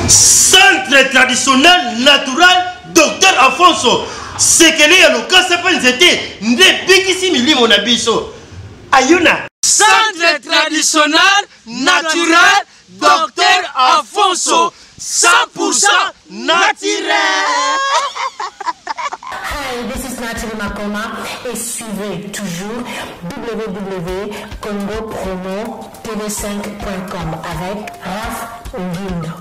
Centre traditionnel naturel Docteur Alfonso. C'est que les locaux c'est pas nzete ndebikisi milimo na biso. Ayuna. Centre traditionnel naturel Docteur Alfonso. 100% naturel. Hi, this is Nathalie Makoma et suivez toujours www.congopromotv5.com avec Raf Nguindo,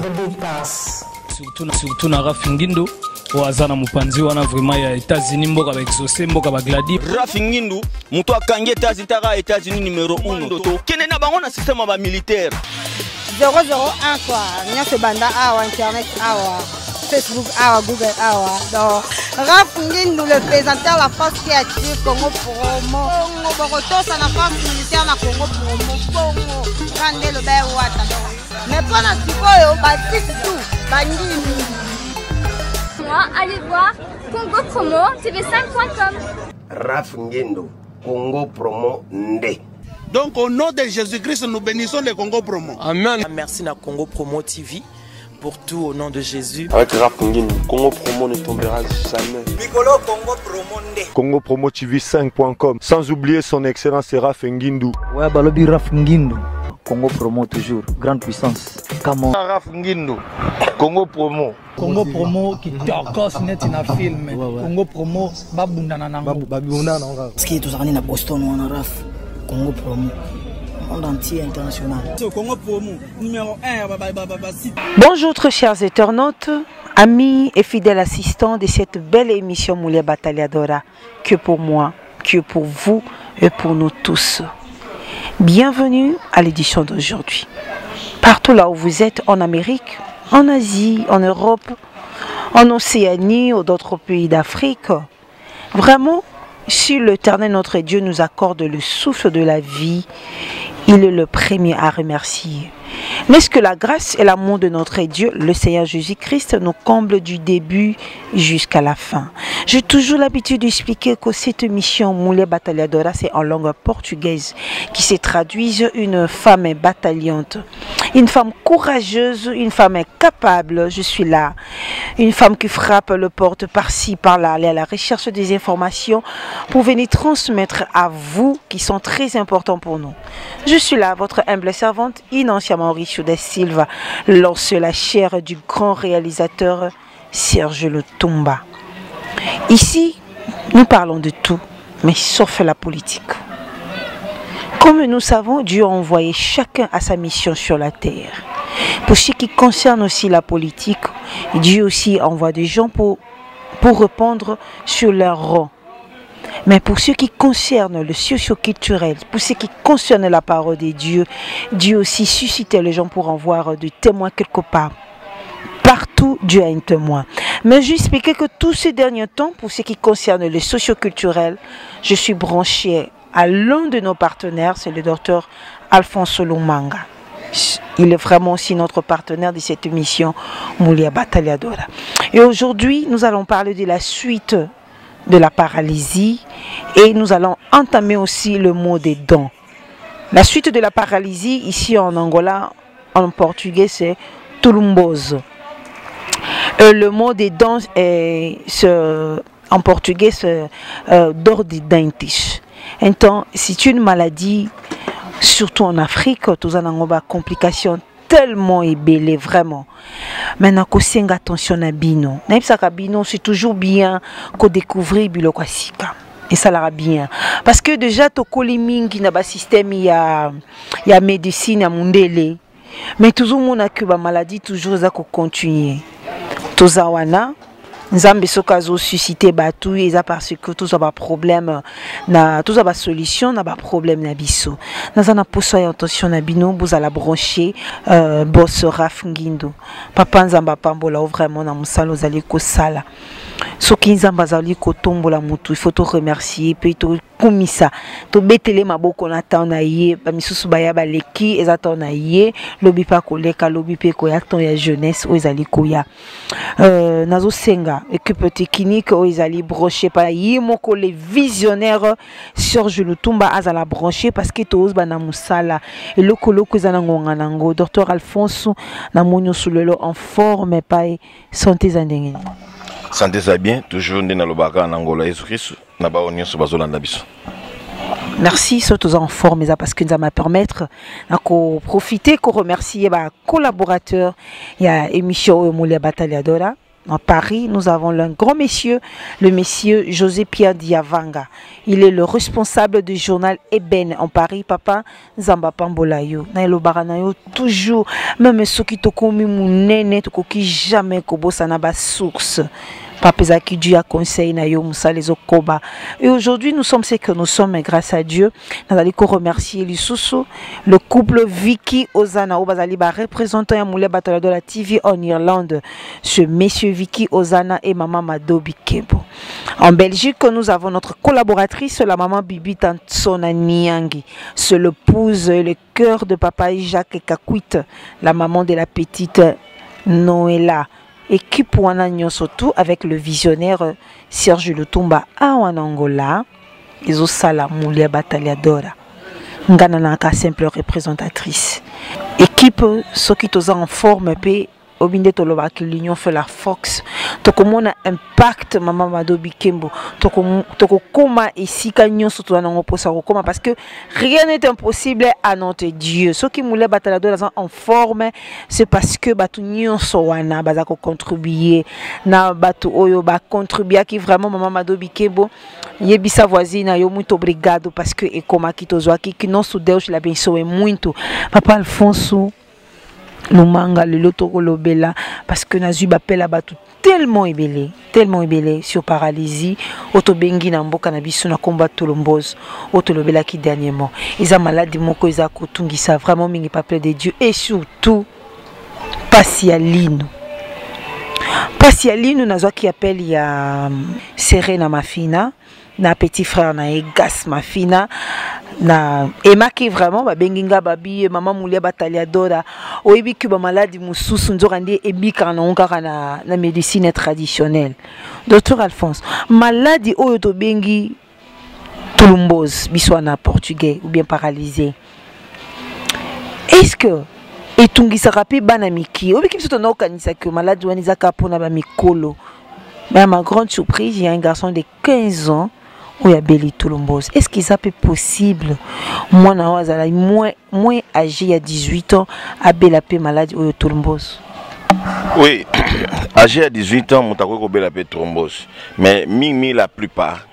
The Big Boss. Surtout na Raf Nguindo wazana mupanzi wana vraiment ya États-Unis mboka ba exaucé mboka ba gladi. Raf Nguindo muto akangi États-Unis numéro 1 to kene na bango na système ba militaire 001 quoi nyonso banda awa internet awa Facebook awa Google awa donc Raf Nguindo le présentateur la force créative Congo Promo Boroto ça la force militaire na Congo Promo Congo grande le bel wata mais pas na sikoyo Baptiste tout bandini. Allez voir Congo Promo TV5.com. Raf Nguindo Congo Promo Nde. Donc au nom de Jésus-Christ, nous bénissons le Congo Promo. Amen. Merci à Congo Promo TV pour tout au nom de Jésus. Avec Raf Nguindo, Congo Promo ne tombera jamais. Piccolo Congo Promo Nde. Congo Promo TV5.com. Sans oublier son excellence Raf Nguindo. Ouais, balobi Raf Nguindo. Congo Promo toujours, grande puissance. Comment Raf Nguindo, Congo Promo. Congo Promo qui torcos net na film. Congo Promo babundana nango. babundana nango. Ce qui est toujours na Boston ou en Raf. Congo Promo. Monde entier international. Congo Promo numéro 1. Bonjour très chers internautes, amis et fidèles assistants de cette belle émission Moulia Battaliadora. Que pour moi, que pour vous et pour nous tous. Bienvenue à l'édition d'aujourd'hui. Partout là où vous êtes, en Amérique, en Asie, en Europe, en Océanie ou d'autres pays d'Afrique, vraiment, si l'Éternel notre Dieu nous accorde le souffle de la vie, il est le premier à remercier. Laisse que la grâce et l'amour de notre Dieu, le Seigneur Jésus-Christ, nous comble du début jusqu'à la fin. J'ai toujours l'habitude d'expliquer que cette mission Moulia Battaliadora, c'est en langue portugaise, qui se traduit une femme bataillante, une femme courageuse, une femme capable. Je suis là, une femme qui frappe le porte par-ci, par-là, aller à la recherche des informations pour venir transmettre à vous qui sont très importants pour nous. Je suis là, votre humble servante, Inanciama Mauricio da Silva, lance la chair du grand réalisateur Serge Lutumba. Ici, nous parlons de tout, mais sauf la politique. Comme nous savons, Dieu a envoyé chacun à sa mission sur la terre. Pour ce qui concerne aussi la politique, Dieu aussi envoie des gens pour répondre sur leur rang. Mais pour ce qui concerne le socio-culturel, pour ce qui concerne la parole de Dieu, Dieu aussi suscitait les gens pour en voir des témoins quelque part. Partout, Dieu a un témoin. Mais je expliquais que tous ces derniers temps, pour ce qui concerne le socio-culturel, je suis branché à l'un de nos partenaires, c'est le docteur Alfonso Lumanga. Il est vraiment aussi notre partenaire de cette émission Moulia Battaliadora. Et aujourd'hui, nous allons parler de la suite de la paralysie et nous allons entamer aussi le mot des dents. La suite de la paralysie ici en Angola, en portugais, c'est tulumboso. Le mot des dents en portugais c'est dor de dentes. C'est une maladie, surtout en Afrique, tous en Angola, complications tellement ébélé vraiment. Maintenant, qu'on s'enga attention à bino. Bino, c'est toujours bien qu'on découvre biloko sika. Et ça l'ira bien. Parce que déjà, to koliming qui n'a pas système, il y a médecine à mondele. Mais toujours mon a que la maladie toujours à continuer. Tozawana. Nzambe sokazo suscité batu eza parce que tous aba problème na tous aba solution na ba problème na biso nazana poso ya attention na bino bozala brancher boss Raf Nguindo papa nzamba pambola vraiment na musalo zali ko sala soki nzamba zali ko tombola mutu il faut te remercier puis to kumisa to betele maboko na tana ye ba misusu baya ba leki eza tana ye lobi pa koleka lobi pe ko ya ton ya jeunesse o ezali ko ya nazo senga équipe technique ils allaient brocher par yimoko les visionnaires Serge Lutumba azala branché parce que tous bana musala et le koloko zanangonga nango docteur Alphonse na monyo sulelo en forme pas santé zandenge santé ça bien toujours ndena lobaka na Angola Jésus-Christ na ba onyo so bazolanda biso. Merci, surtout en forme, parce que nous allons permettre de profiter, de remercier les collaborateurs. Il y a l'émission Moulia Battaliadora. À Paris, nous avons un grand monsieur, le monsieur José Pierre Diavanga. Il est le responsable du journal Eben en Paris. Papa Zamba Pambolayo. Nailo Baranayo toujours, même ceux qui te commis mon nene, qui jamais kobosa na ba source. Papa qui Dieu a conseillé na yo musa les okoba. Et aujourd'hui nous sommes ce que nous sommes grâce à Dieu. Nous allons remercier Lisusu, le couple Vicky Ozana Obazali ba représentant ya Moulia Batalia de la TV en Irlande. Ce monsieur Vicky Ozana et maman Madobi Kebo. En Belgique, nous avons notre collaboratrice, la maman Bibi Tansona Niangi. C'est l'épouse et le cœur de papa Jacques Kakwit, la maman de la petite Noëlla. Équipe Wanagnon surtout avec le visionnaire Serge Lutumba à Angola. Ils ont ça la Moulia Battaliadora. Ngananaka simple représentatrice. Équipe ceux qui sont en forme paix. Obinde toloba que l'union fait la force. Toko mona impact maman Madobi Kembo. Toko koma ici kanyon surtout na ngoposa koma parce que rien n'est impossible à notre Dieu. Ceux qui moulent batalado en forme, c'est parce que batu nyonso wana bazako contribuer na batu oyo ba contribuer qui vraiment maman Madobi Kembo yebisa voisine yo muito obrigado parce que e koma kitozwa ki non sou Deus la benção é muito. Papa Alfonso Lumanga le lotoko lobela parce que nazu bapela batu tellement ébélé sur paralysie otobengi na mboka na biso na combat tolomboz otolobela ki dernièrement ils a malade moko ils a kotungisa vraiment mingi peuple de Dieu et surtout Pasialino nazwa qui appelle ya Serena Mafina na petit frère na Egas Mafina na emaki vraiment ba benginga babi maman Moulia Battaliadora oyebi ki ba maladi mususu nzorandi ebika na onkaka na médecine traditionnelle. Docteur Alphonse, maladie oyo to bengi tulumbose biswa na portugais ou bien paralysé. Est-ce que etungisa rapi bana miki oyebi ki biso to na okanisa que maladie wani zaka pona ba mikolo. Mais à ma grande surprise, il y a un garçon de 15 ans où il y a Béli Toulombos. Est-ce que ça peut possible? Moi, moins âgé, il y a 18 ans, à Bélapé malade ou Toulombos. Oui, âgé à 18 ans, je suis Bélapé Toulombos. Mais la plupart,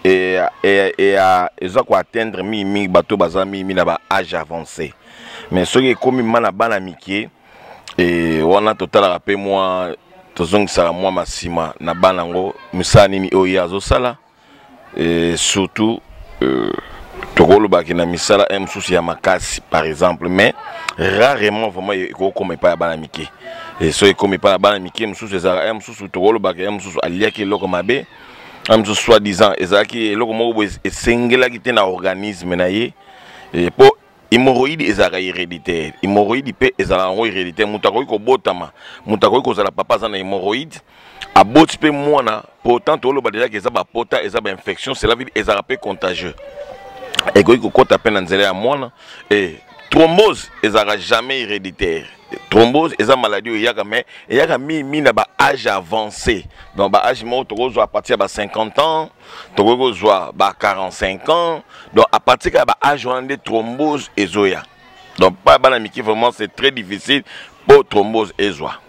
et ils ont atteindre bateau bazami âge avancé. Mais ceux qui sont comme mal amitié, et on a total rappelé moi, tozong sala moi masima na banango musani mi oyazo sala. Et surtout, Togolo Bakina Misala aime souci à Makasi par exemple, mais rarement vraiment il ne pas à Banamiki. Et ce qui n'est pas à Banamiki, il aime souci Togolo Bakina, aime souci à Liaki Lokomabe, aime souci soi-disant, et ça qui est Lokomo et Sengela qui est un organisme, et pour hémorroïde est héréditaire. Hémorroïde est héréditaire. Moutakoy ko botama, moutakoy ko zala papa zana hémorroïde. A bot pe mona, pourtant tout le monde déjà que ça va pota et ça va infection, c'est la vie et ça rappelle contagieux. Et quand il compte à peine en zéro à moi et thrombose et ça jamais héréditaire. Thrombose et ça maladie il y a mis na ba âge avancé. Donc ba âge mo to à partir de 50 ans, to ba 45 ans. Donc à partir de ba âge on de thrombose et zoya. Donc pas banamiki vraiment c'est très difficile pour thrombose et zoya.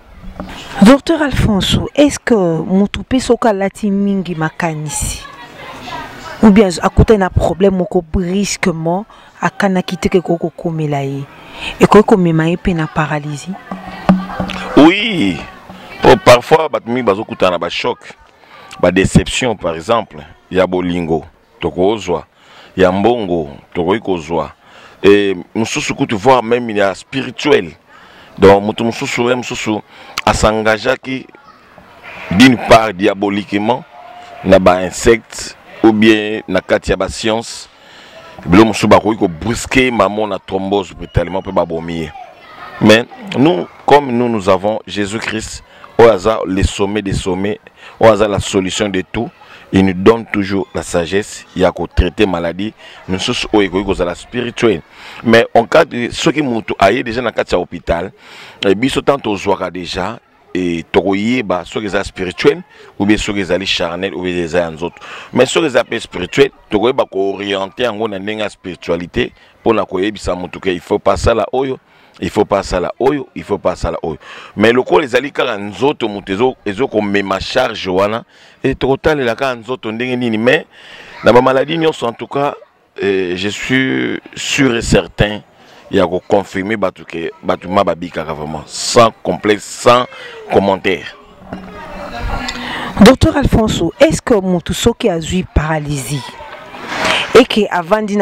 Docteur Alphonse, est-ce que Moutoupe soka lati mingi makanisi? Ou bien à côté d'un problème moko brusquement à kanakite ke koko komelaye et koko memaye pe na paralysie? Oui. Oh, parfois batmi bazokuta na ba choc, ba déception par exemple, ya bolingo, tokozwa, ya mbongo, tokoikozwa. Et mususu kutu voir même il y a spirituel. Donc mususu à s'engager qui d'une part diaboliquement na ba insectes ou bien na katia ba science blo musuba ko brusquer maman na thrombose brutalement pe ba bomir. Mais nous, comme nous avons Jésus-Christ, au hasard les sommets des sommets, au hasard la solution de tout, il nous donne toujours la sagesse, il y a qu'au traiter maladie, nous sommes au la spirituelle. Mais en cas de ceux qui m'ont aillé déjà dans le hôpital, et bien tant aux joies déjà, et togoyer bah ceux qui sont spirituels ou bien ceux qui sont charnels ou bien les uns autres. Mais ceux qui sont spirituels, togoyer bah orienter en gros dans la spiritualité pour la koyer bisa mutuke, il faut pas ça là oyo. Il faut pas ça là, oyo, il faut pas ça là, oyo. Mais le coup les alliés quand nous autres mutezo, ils ont comme ma charge wana et total la quand nous autres ndengeni mais dans ma maladie nous en tout cas, je suis sûr et certain, il y a confirmer batuke batuma babika vraiment sans complexe, sans commentaire. Docteur Alfonso, est-ce que Mutuso qui a eu paralysie et qui a vendu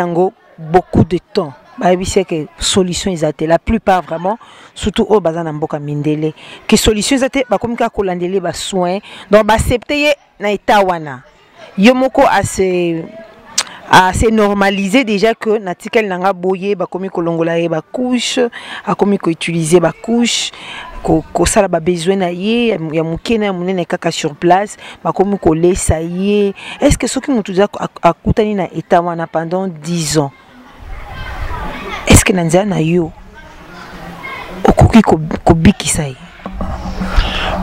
beaucoup de temps? Bah oui, c'est que solution ils étaient la plupart vraiment surtout au bazan mboka mindele que solution ils étaient bah comme ka kolandele ba soin donc bah accepter na itawana yomoko assez normalisé déjà que natikel nanga boye ba komi kolongola ba couche a komi ko utiliser ba couche ko sala ba besoin na ye ya mukena munene kaka sur place ba komi ko lesa ye. Est-ce que ce qui mutu za akutani na itawana pendant 10 ans? Est-ce que nanza na yo okoki ko bikisai?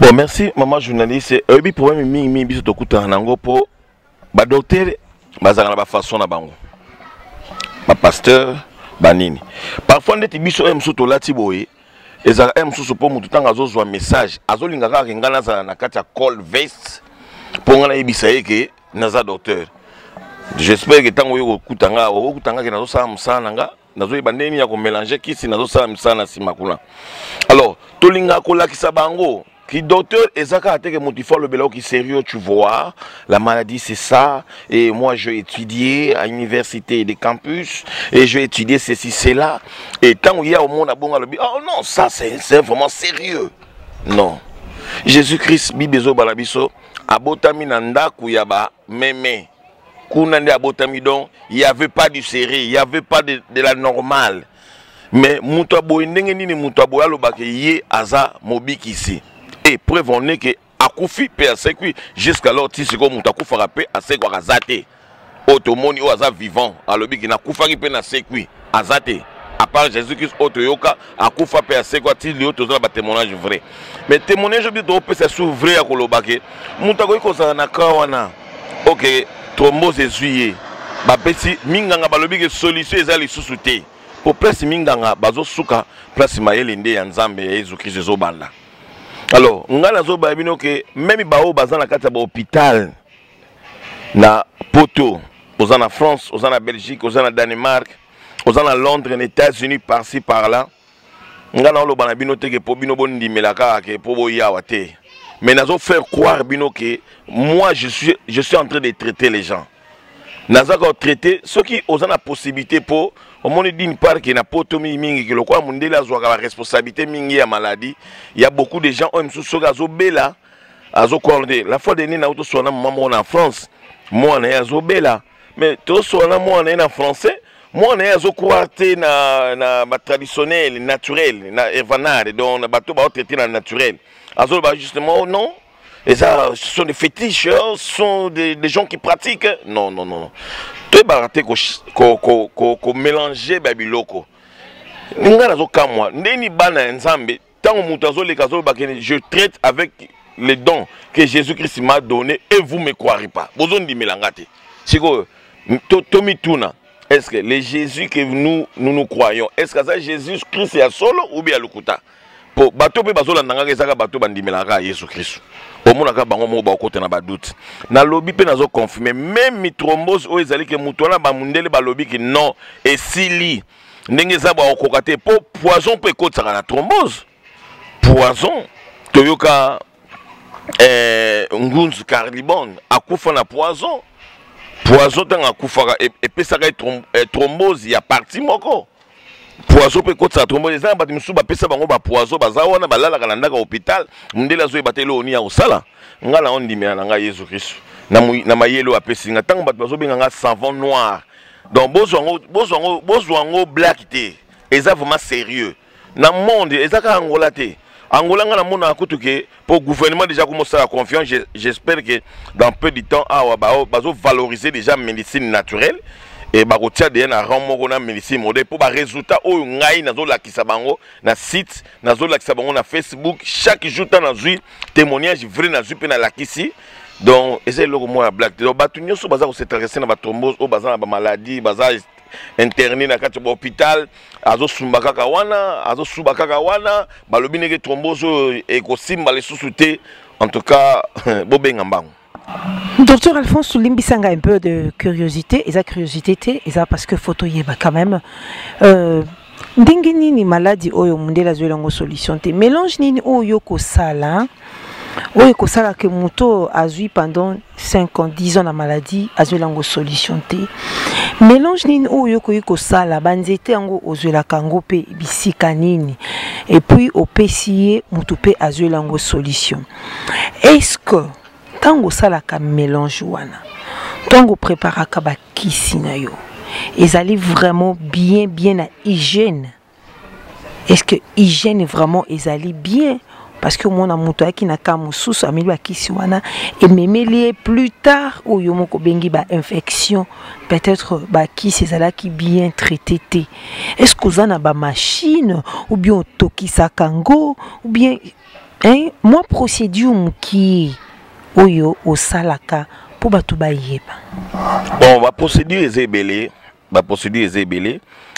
Bon, merci maman journaliste. Ebi problème mi biso to kuta nango po ba docteur bazanga na ba façon na bango. Ba pasteur banini. Parfois ndeti biso emso to lati boye ezaka emso po mutu tanga azozwa message azolinga ka ngana za na kati ya call vest po ngana yebisa yeke naza docteur. J'espère que tango yo kutanga ke nazo sa musana nga nazo ibandeni ya ko mélanger kisi nazo sa musana simakula. Alors tolinga ko lakisa bango qui docteur ezaka ateke motifo le belo qui sérieux tu vois la maladie c'est ça et moi je étudié à l'université des campus et je étudié ceci cela et tant il y a au monde à bon le oh non ça c'est vraiment sérieux. Non. Jésus-Christ bibezo balabiso abotami nanda kuyaba meme kunande abotami donc il y avait pas du sérieux, il y avait pas de la normale. Mais mutabo ndenge nini mutabo alobake ye aza mobiki ici. Et preuve on est que akufi pe asekui jusqu'alors ti siko mutakufa rapé asekwa kazate otomoni o aza vivant alobiki na kufaki pe na sekui azate à part Jésus-Christ otoyoka akufa pe asekwa ti li otoza ba témoignage vrai. Mais témoignage bi to pe c'est vrai à kolobake mutako ikosa na kawana. OK, thrombose essuyer ba pesi minganga balobiki solution ezali susute pour place minganga bazo suka place mayele nde ya nzambe ya Jésus-Christ zo banda. Alors, on a que même bao bazan la carte hôpital na Poto, aux en France, aux en Belgique, aux en Danemark, aux en Londres, aux États-Unis par-ci par-là. On a le banabino que pour bino bondi melaka que pour boyawate. Mais nous faire croire bino que moi je suis en train de traiter les gens. Nous avons traité ceux qui ont la possibilité pour au monde d'une part qui n'a pas tomi mingi que le quoi monde la la responsabilité mingi à maladie. Il y a beaucoup de gens ont sous gazo bela azo cordé. La fois dernière na auto sona maman en France. Moi on est azo bela. Mais tout sona moi on est en français. Moi on est azo quarté na traditionnel naturel na evanare donc na bateau ba traiter na naturel. Azo ba justement non. Et ça, ce sont des fétiches, ce sont des gens qui pratiquent. Non, non, non. Tu es baraté qu'on mélange baby loko. Je traite avec les dons que Jésus-Christ m'a donnés et vous ne me croirez pas. Est-ce que les Jésus que nous croyons, est-ce que ça Jésus-Christ est solo ou bien Lukuta? Pour bateau pe bazola nanga ezaka bateau bandimelaka Yesu Christ. Au monaka bango mo ba côté na ba doute. Na lobby pe nazo confirmer même mitrombose o ezali ke mutu na ba mundele ba lobby ki non et sili ndenge za ba okokate po poison pe kotaka na thrombose. Poison toyoka ngunzu carbone akufa na poison. Poison tanga akufaka et pesaka thrombose ya partie moko. Poison peut côté ça thrombose ça ba timsu ba pesa bango ba poison bazawa na balala kalanda ka hôpital mundela zo batelo oni ya osala ngala on dimela nga Yesu Christ na mayelo apesi nga tango ba bazo benga savon noir donc bozwango black té eza vraiment sérieux na monde ezaka Angola te. Angola nga na mona akutuke pour gouvernement déjà commencer à confiance. J'espère que dans peu de temps bazo valoriser déjà médecine naturelle et barotia de na ramo na médecine moderne pour ba résultat oyo ngai nazo lakisa bango na site nazo lakisa bango na Facebook chaque jour ta nazui témoignage vrai nazui pe na lakisi. Donc essayer le moi black donc batunyo so baza ko s'intéresser na ba thrombose o baza na ba maladie baza interné na kati hôpital azo sumbaka kawana azo subaka kawana balobi neke thrombose e ko simba les sous-souté en tout cas bobenga mbango. Docteur Alphonse Soulimbisanga un peu de curiosité et sa curiosité et ça parce que photo yeba quand même ndenge nini maladie oyo mundela zoelango solution te mélange nini oyo ko sala oyo ko sala que muto azui pendant 5 ans 10 ans la maladie azoelango solution te mélange nini oyo ko sala banzete yango ozoela kango pe bisika nini et puis opesiye muto pe azoelango solution. Est-ce que tango salaka mélange wana tango préparaka ba kisi na yo ezali vraiment bien à hygiène? Est-ce que hygiène vraiment ezali bien parce que mon amuto aki na kamususu ameli ba kisi wana et memeli plus tard ou yo moko bengi ba infection peut-être ba kisi ezalaki bien traité te? Est-ce que vous na ba machine ou bien tokisa kango ou bien moi procédure qui oyo osalaka pour batu bayeba? Bon, ba procédure ezebele,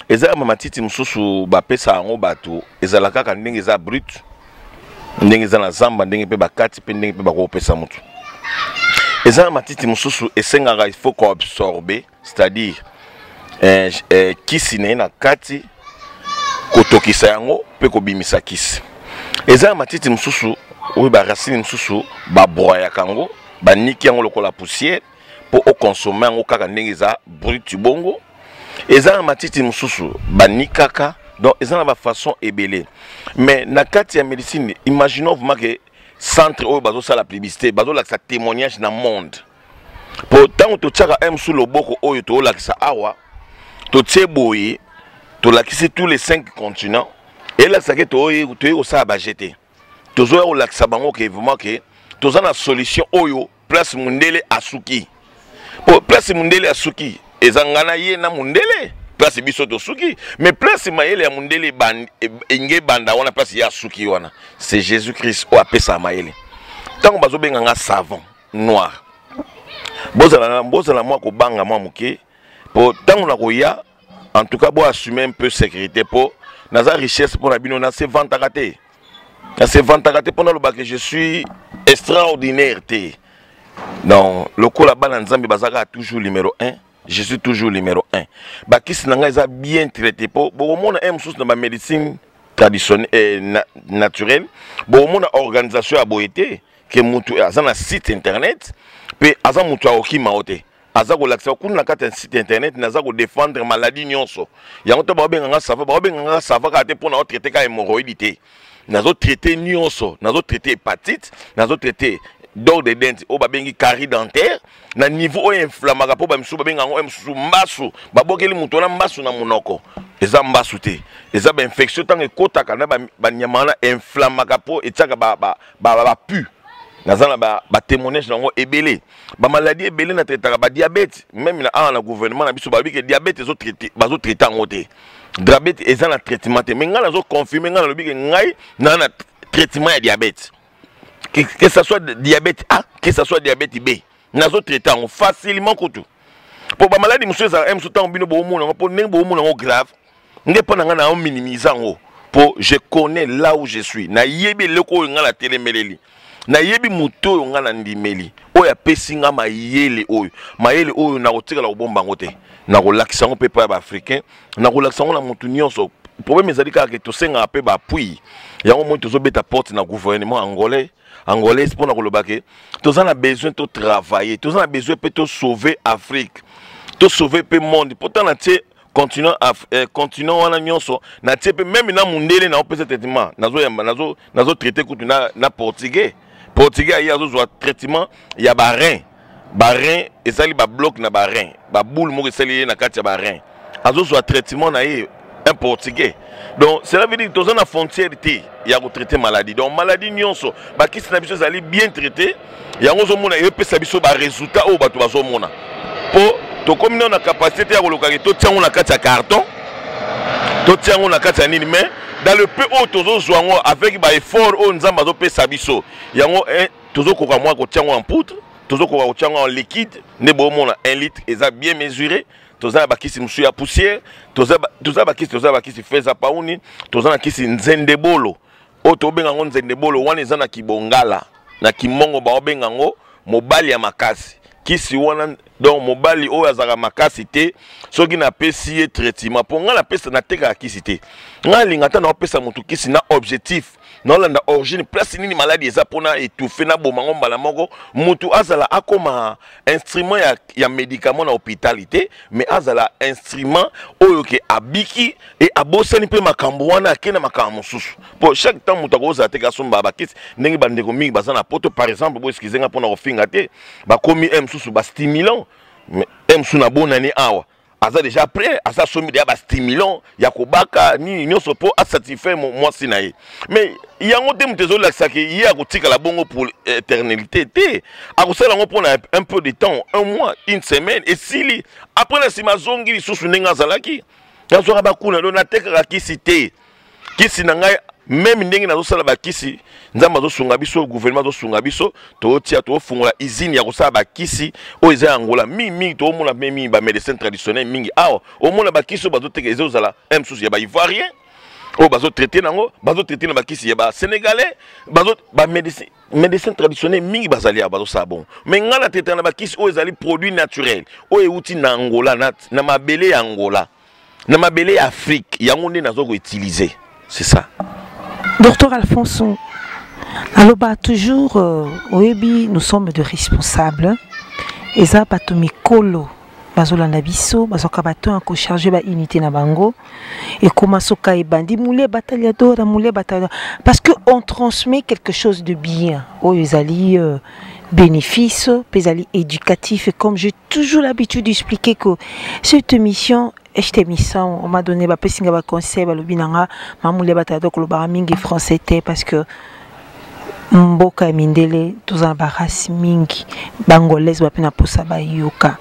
eza matiti mususu ba pesa ngo batu ezalaka ka ndenge za brut, ndenge za na zamba, ndenge pe bakati pe ndenge pe bako pesa mutu. Eza matiti mususu esengaka il faut qu'on absorber, c'est-à-dire kisi na kati kotokisa yango pe ko bimisa kisi. Eza matiti mususu oui, ba racine mususu ba broya kango ba niki yango lokola poussière pour au consommer ngo kaka ndenge za brut bongo. Eza matiti mususu ba nikaka donc eza na ba façon ebele. Mais na kati ya médecine imaginons vous que centre oyo bazo sala publicité bazo lakisa témoignage na monde. Pour tant to tchaka m sous loboko oyo to lakisa awa to tseboyi to lakisi tous les 5 continents et là ça que to oyo sa ba jeter. Tozo ya lakisa bango ke vraiment que toza na solution oyo place mundele asuki. Po place mundele asuki ezangana ye na mundele place biso to suki mais place mayele ya mundele enge banda wana place ya asuki wana c'est Jésus-Christ o apesa mayele. Tango bazo benga nga savon noir. Bozala moi ko banga moi muke po tango na koya en tout cas bo assumer un peu sécurité po naza richesse pour na bino na se vente raté. C'est vantage pendant le bac que je suis extraordinaire. Non, le coup là-bas dans Zambie bazaka toujours numéro 1. Je suis toujours numéro 1. Bakis nanga est bien traité pour mon aime sous dans ma médecine traditionnelle et naturelle. Bon mon organisation a boité que mutu azana site internet pe azan mutu aoki maote. Azako laksa kuna kata site internet nazako défendre maladie nyonso. Yango to ba benga sava ka te pour na traiter ka hémorroïde. Nazo traité nyonso, nazo traité hépatite, nazo traité dor de dents, o babengi carie dentaire, na niveau inflammable po ba msu babenga ngo msu mbasu, babokeli mutu na mbasu na monoko. Eza mbasu te. Eza ba infection tant ekotaka na ba nyamana inflammable po etaka ba pu. Nazana ba témoignage nango ebele. Ba maladie ebele na traitaka ba diabète, même na gouvernement na biso ba bi que diabète ezo traité, bazo traiter ngo te. Diabète est un traitement. Mais nous avons confirmé que nous avons un traitement de diabète. Que ce soit diabète A, que ce soit diabète B. Nous avons traité facilement. Pour la maladie, nous avons grave. Nous avons minimisé. Je connais là où je suis. Nous avons la télé. Na yebi muto yo nga na ndimeli oya pesinga mayele oyo na kotika la bomba ngote na kolakisa ngo pepa ba africain na kolakisa ngo na mutu nyonso problème ezali kaka to senga pe ba appui yango mo tozo beta porte na gouvernement angolais pour na kolobake toza na besoin to travailler toza na besoin pe to sauver Afrique to sauver pe monde pourtant na tie continent wana nyonso na tie pe même na mundele na opesa traitement nazo traiter kutu na portugais il y a un traitement, il y a barin et ça il y a bloc na barin, ba boule mo seli na kati ya barin. Azo so traitement na un portugais. Donc cela veut dire que dans la frontière il y a traiter maladie. Donc maladie nyonso ba kisi na biso zali bien traité. Il y a ngozo mona yepesa biso ba résultat o bato bazo mona. Po to comme on a capacité à coloquer to tiango na kati ya carton. To tiango na kati ya nini mais dans le peu haut tozo joango avec ba effort o nzamba zo pesa biso. Yango tozo koka moi ko tiango en poudre, tozo koka ko tiango en liquide, ne bo mona 1 litre et ça bien mesuré. Toza bakisi musu ya poussière, toza bakisi feza pauni, toza na kisi nzendebolo. O to benga ngo nzendebolo wana eza na kibongala, na kimongo ba obenga ngo mobali ya makasi. Kisi wana donc mobali o azaka makasi te, soki na pesi ye traitement po nga na pesa na teka kisi te. Nga lingata na pesa mutu kisi na objectif. Non la origine place nini maladie eza pona étouffer na bomango mbala moko mutu azala akoma instrument ya médicament na hôpitalité mais azala instrument oyo ke abiki et abosani pe makambo wana akena makambo susu pour chaque temps mutu akoza te ka somba bakisi ndenge bandeko mingi bazana poto par exemple bo excuser pona kofinga te ba komi m susu ba stimulant mais m suna bonani awa aza déjà prêt à ça somme déjà stimulant ya kobaka ni nyonso po a satisfaire moi sinaye mais yango te mutezo la saki ya kotika la bongo pour éternité te akosala ngo pona un peu de temps un mois une semaine et si après la simazongi lisusu nenga zalaki yazoka bakuna do na teka kisi te kisi na ngai même ndenge na zosala bakisi nzamba zosunga biso gouvernement zosunga biso to tia to fungola usine ya kosala bakisi o eza Angola mingi to mona mingi ba médecin traditionnel mingi awa o mona bakisi bazo teka ezozala susu ya ba ivoirien o bazo traiter nango bazo traiter na bakisi ya ba sénégalais bazo ba médecin traditionnel mingi bazali ya bazo sa bon mais ngala traiter na bakisi o ezali produit naturel o euti na Angola na mabele ya Angola na mabele ya Afrique yango nde nazo ko utiliser c'est ça. Docteur Alfonso, alors toujours, nous sommes de responsables. Et ça, Mikolo, Bazolanda Bisso, Bazokabato, encore chargé ba unité na bango. Et comment soka et bandi, moulé batailleur, moulé batailleur. Parce qu'on transmet quelque chose de bien. Oh, ils allaient bénéfice, ils allaient éducatif. Et comme j'ai toujours l'habitude d'expliquer que cette mission, on m'a donné un conseil, français parce que mboka mindele tous embarrass mingi bangolaise bapena posa ba yoka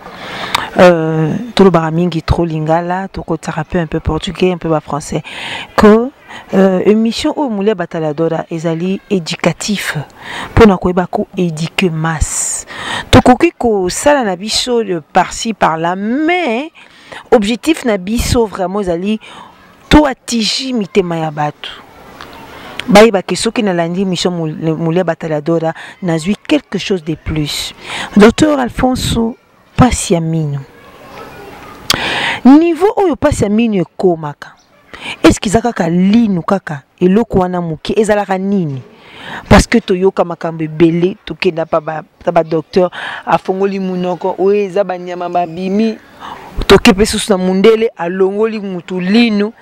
tout le baramingi trop lingala to ko thérapie un peu portugais un peu ba français que émission au moulé bataladora ezali éducatif pour na koyeba ko éduquer masse to koki ko sala na biso par-ci par-là mais objectif na biso vraiment ezali to atiji mitema ya batu bayi bakeso ki na landi mission moulé bataladora nazui quelque chose de plus. Docteur Alfonso Pasiamino niveau oyo Pasiamino ekomaka est-ce qu'ils kaka linu kaka eloko wana muki ezalaka nini parce que toyoka makambe belé tokenda pa ba docteur afongoli munoko oyo eza banyama babimi tokepe susu na mundele alongoli mutu linu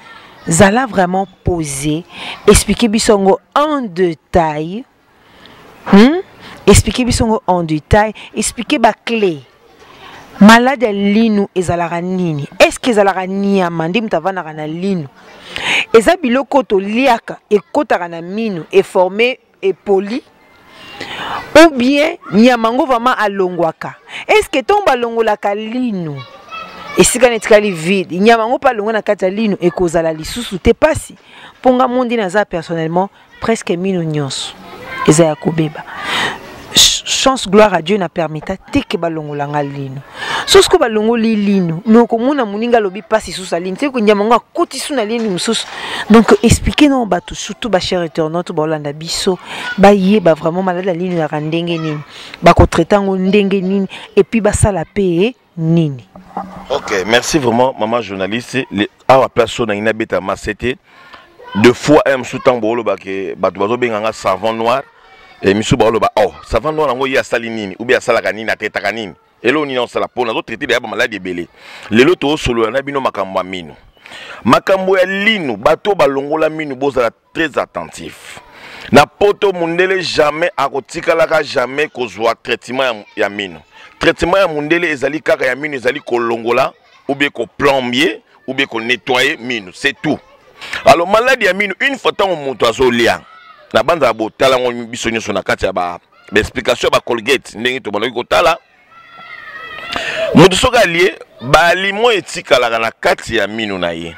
zala vraiment posé expliquer bisongo en détail expliquer bisongo en détail expliquer ba clé malade linu ezalaka nini est-ce que ezalaka nyama ndi mutavana na linu eza biloko to liaka ekotaka na minu et formé et poli ou bien nyamango vraiment alongwaka est-ce que tomba longolaka linu esika netikali vide nyamango pa longo na kata linu ekozala lisusu te pasi ponga mondi naza personnellement presque minu nyonso eza ya kobeba chance gloire à Dieu na permita teke balongolanga linu sosko balongoli linu noko mona muninga lobi pasi susa linu te ko nyamango akoti suna linu mususu donc expliquer non bato surtout ba cher internaute ba Holanda biso ba yeba vraiment malade la linu ya ndenge nini ba ko traitango ndenge nini et puis ba sala paye nini. Ok, merci vraiment maman journaliste à la place na ina beta masete deux fois m sous tambolo ba ke bato bazo benganga savon noir et misu ba loba oh savon noir ngo ya sali nini ou bien sala kanini ateta kanini elo ni on sala pona zo traiter ba maladie belé lelo to solo na bino makambo minu makambo ya linu bato balongola minu bozala très attentif na poto mundele jamais akotikalaka jamais kozwa traitement ya minu traitement ya mundele ezali kaka ya minu ezali kolongola ou bien ko plombier ou bien qu'on nettoyer minu, c'est tout. Alors maladie ya minu une fois tant moto azolia na banda bo tala ngo bisonyo so na kati ya ba explication ba Colgate ndenge to bana ko tala moto soka lié ba aliment etikala na kati ya minu na ye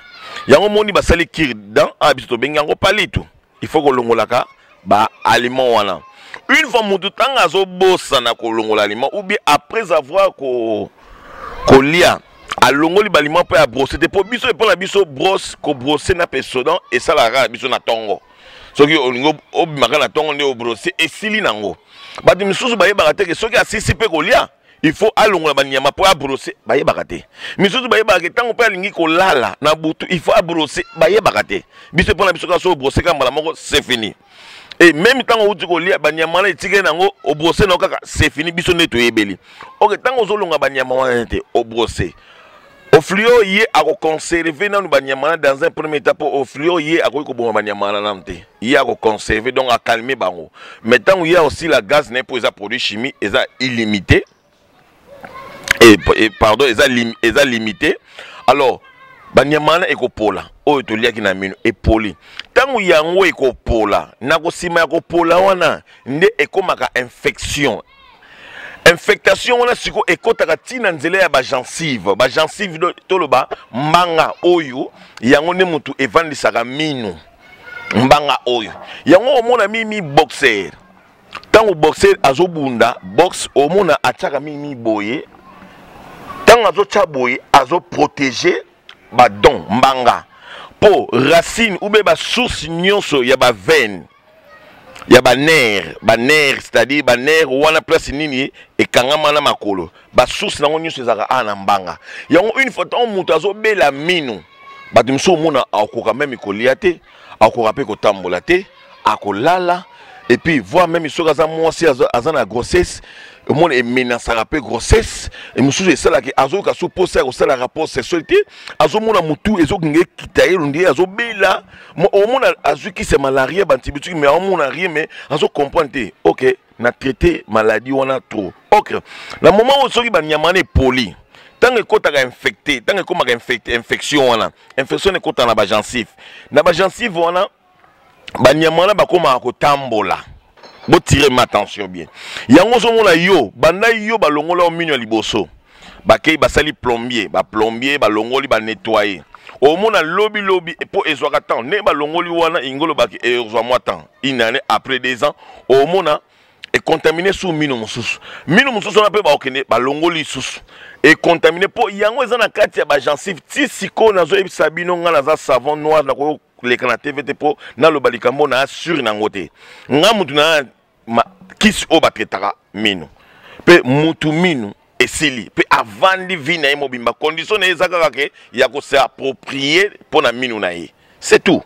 yango moni basali kir dans abiso benga ngo palitu il faut ko longolaka ba aliment wana une fois moto tanga zo bossa na ko longola aliment ou bien après avoir ko lia alongoli ba aliment pe a brosser te po biso e pour la biso brosse ko brosser na pesodan et ça la ra biso na tongo soki olingo obimaka na tongo nde o brosser et sili nango ba di misusu ba yeba te ke soki asisi pe ko lia il faut alongola ba nyama po a brosser ba yeba te misusu ba yeba ke tango pe alingi ko lala na butu il faut a brosser ba yeba te biso pour la biso ka so brosser ka mbala moko c'est fini. Et même tant que vous avez banyamana etiké nango au brosser na kaka c'est fini biso neto yebeli. OK tant que ozolonga banyamana te au brosser. Au fluo yé a conserver na banyamana dans un premier étape au fluo yé a ko bonga banyamana namte. Yé a conserver donc à calmer bango. Mais tant il y a aussi la gaz n'est pour les produits chimiques et ça illimité. Et pardon, et ça limité. Alors banyamana ekopola oyo toliaki na mino epoli tangu yango ekopola nako sima ya kopola wana nde ekomaka infection wana siko ekotaka tina nzela ya ba gencive toloba mbanga oyo yango ne mutu evandisaka mino mbanga oyo yango omona mimi boxer tangu boxer azobunda box omona ataka mimi boye tangu azocha boye azo protéger ba don mbanga po racine ou ba source nyonso ya ba veine ya ba nerf c'est-à-dire ba nerf wana place nini e kangama na makolo ba source nango nyonso ezaka ana mbanga yango une fois tant mutu azo bela mino ba dimso mona akoka même kolia te akoka pe kotambola te akolala et puis voir même soka za mwasi azana grossesse le monde est menacé à la grossesse et monsieur c'est ça là que azo ka so poser au ça la rapport sexualité azo mona mutu ezo nge kitaye lundi azo bela au monde azo qui c'est malaria bantibituki mais au monde rien mais azo comprendre OK na traiter maladie on a trop OK le moment où soki banyamane poli tant que kota infecté tant que koma infection wana infection ne kota na ba gencive wana banyamana bakoma ko tambola. Bo tirer ma attention bien. Yango zo mona yo, banda yo ba longola o minyo liboso. Ba kei ba sali plombier, ba longoli ba nettoyer. O mona lobby et pour ezwaka temps, ne ba longoli wana ingolo ba ezwa moi temps. Une année après 2 ans, o mona est contaminé sous mino mususu. Mino mususu na pe ba okene ba longoli susu. Et contaminé po yango ezana kati ya ba gencive ti siko nazo ebisa bino nga na za savon noir na ko les canapés po na lo balikambo na sur na ngote nga mutu na kisi o batretaka mino pe mutu mino esili pe avandi vina e mobimba condition na ezaka ke ya ko se approprier pour na mino na ye c'est tout.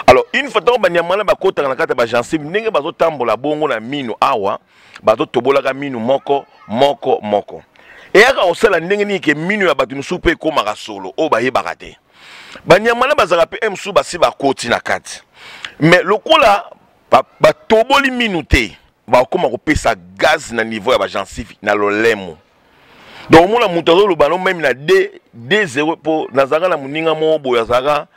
Alors une fois que banyamana bakota na kata ba gencive ndenge bazo tambola bongo na mino awa bazo tobolaka mino moko et aka osala ndenge ni ke mino ya batu musupe ko maka solo o ba yebaka te banyamana bazaka pe emsu basi bakoti na kati mais lokola ba toboli minute ba koma ko pesa gaz na niveau ya ba gencive na lolemo donc mona mutazo lo bano même na D0 po nazanga na muninga mo boya zaka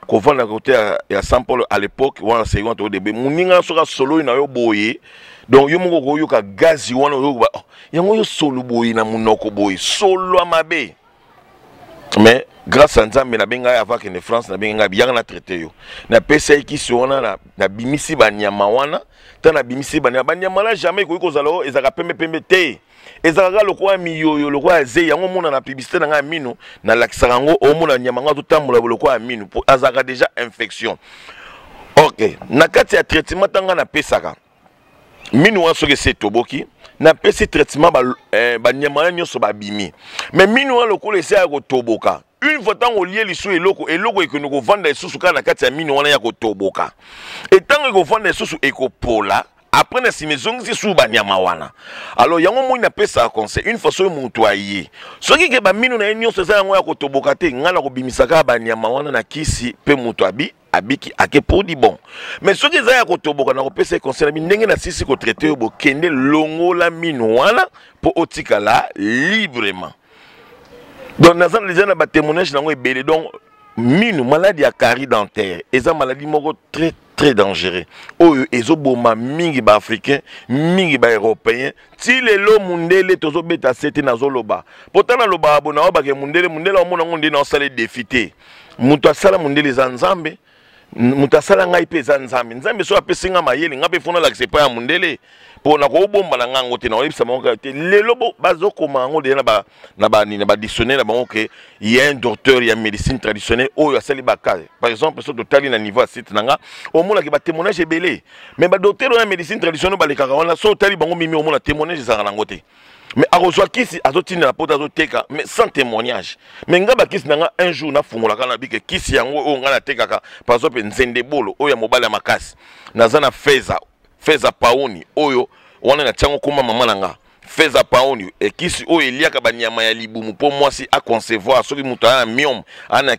ko vanda côté ya Saint Paul à l'époque wana c'est au début muninga soka solo na yo boye donc yo moko ko yo ka gaz wana yo ba yango yo solo boye na munoko boye solo amabe mais grâce à Nzambe na benga avant que ne France na benga bien na traité yo na pesa ki sona na bimisi banyama wana ta na bimisi banyama na jamais ko zalo ezaka pembe te ezaka lokwa miyoyo lokwa ze yango mona na publicité na mino na lakisaka ngo o mona nyama nga to tambola lokwa mino pour azaka déjà infection. OK na kati ya traitement tanga na pesaka mino wa soke se toboki na pesi traitement ba nyama nyonso ba bimi mais mino wa lokolo ese ya ko toboka une fois tant au lié liso eloko ekonoko vanda esusu kana kati ya mino wana ya ko toboka et tant ko vanda esusu ekopola après na simezongi su ba nyama wana alors yango mo ina pesa conseil une fois so mutu ayi soki ke ba mino na nyonso za yango ya ko toboka te ngala ko bimisaka ba nyama wana na kisi pe mutu abiki ake pour di bon mais soki za ya ko toboka na ko pesa conseil na ndenge na sisi ko traiter bo kende longo la mino wana po otikala librement. Donc, nous avons déjà un témoignage dans le donc minu maladie ya carie dentaire eza maladie moko très dangereux oyo ezoboma mingi ba africain mingi ba européen ti lelo mundele tozobeta sete nazoloba potana loba abona obake mundele omona ngonde na osale défité mutu asala mundele za nzambe mutu asala ngai pe za nzambe so apesinga mayele ngape fona la sepa ya mundele pona ko bomba na ngango te na oyebisa monga te lelo bazokoma ngo de na ba dictionnaire bango ke il y a un docteur il y a médecine traditionnelle oyo asali bakale par exemple so totali na niveau site nanga omona ke ba témoignage belé mais ba docteur na médecine traditionnelle ba lekaka wana so tali bango mimi omona témoignage za nango te mais arozwa kisi azotina na pota azoteka mais sans témoignage mais ngaba kisi nanga un jour na fungola kana bike kisi yango o ngana tekaka par exemple nzende bolo oyo ya mobala makasi nazana feza paoni oyo wana na tiango kuma mama nanga feza paoni e kisi oyo eliaka banyama ya libumu po mwasi a concevoir soki mutu ana myome ana